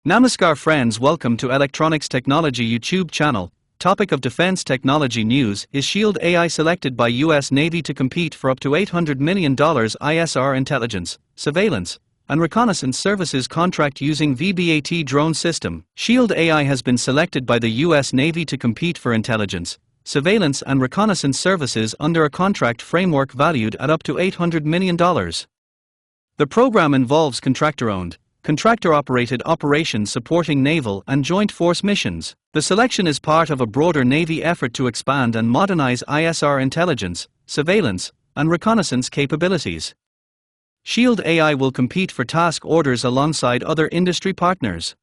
Namaskar friends, welcome to Electronics Technology YouTube channel. Topic of defense technology news is Shield AI selected by US Navy to compete for up to $800 million ISR intelligence, surveillance, and reconnaissance services contract using VBAT drone system. Shield AI has been selected by the US Navy to compete for intelligence, surveillance and reconnaissance services under a contract framework valued at up to $800 million. The program involves contractor-owned, contractor-operated operations supporting naval and joint force missions. The selection is part of a broader Navy effort to expand and modernize ISR intelligence, surveillance, and reconnaissance capabilities. Shield AI will compete for task orders alongside other industry partners.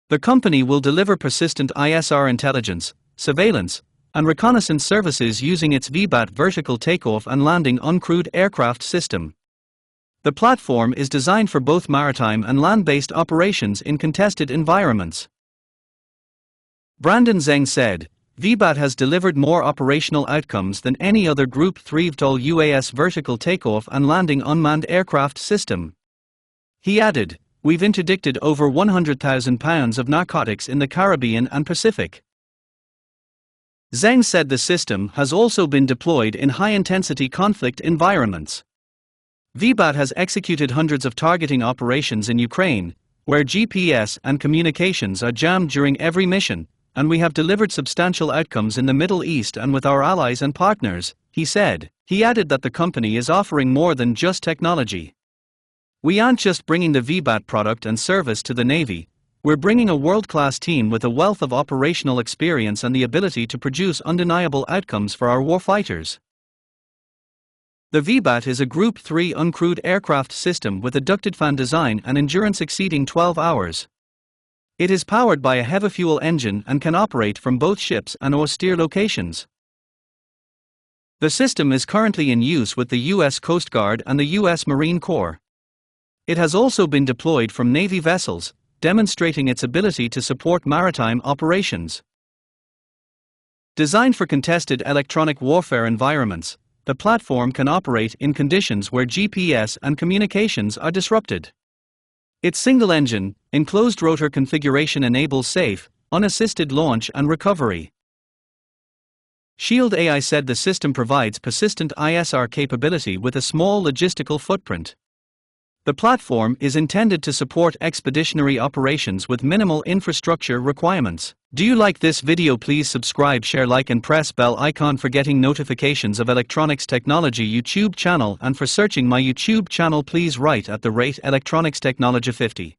The company will deliver persistent ISR intelligence, surveillance, and reconnaissance services using its VBAT vertical takeoff and landing uncrewed aircraft system. The platform is designed for both maritime and land-based operations in contested environments. Brandon Zeng said, VBAT has delivered more operational outcomes than any other Group 3 VTOL UAS vertical takeoff and landing unmanned aircraft system. He added, "We've interdicted over 100,000 pounds of narcotics in the Caribbean and Pacific." Zeng said the system has also been deployed in high-intensity conflict environments. VBAT has executed hundreds of targeting operations in Ukraine, where GPS and communications are jammed during every mission, and we have delivered substantial outcomes in the Middle East and with our allies and partners, he said. He added that the company is offering more than just technology. "We aren't just bringing the VBAT product and service to the Navy, we're bringing a world-class team with a wealth of operational experience and the ability to produce undeniable outcomes for our warfighters." The VBAT is a Group 3 uncrewed aircraft system with a ducted fan design and endurance exceeding 12 hours. It is powered by a heavy fuel engine and can operate from both ships and austere locations. The system is currently in use with the U.S. Coast Guard and the U.S. Marine Corps. It has also been deployed from Navy vessels, demonstrating its ability to support maritime operations. Designed for contested electronic warfare environments, the platform can operate in conditions where GPS and communications are disrupted. Its single-engine, enclosed-rotor configuration enables safe, unassisted launch and recovery. Shield AI said the system provides persistent ISR capability with a small logistical footprint. The platform is intended to support expeditionary operations with minimal infrastructure requirements. Do you like this video? Please subscribe, share, like and press bell icon for getting notifications of Electronics Technology YouTube channel, and for searching my YouTube channel please write at the rate Electronics Technology 50.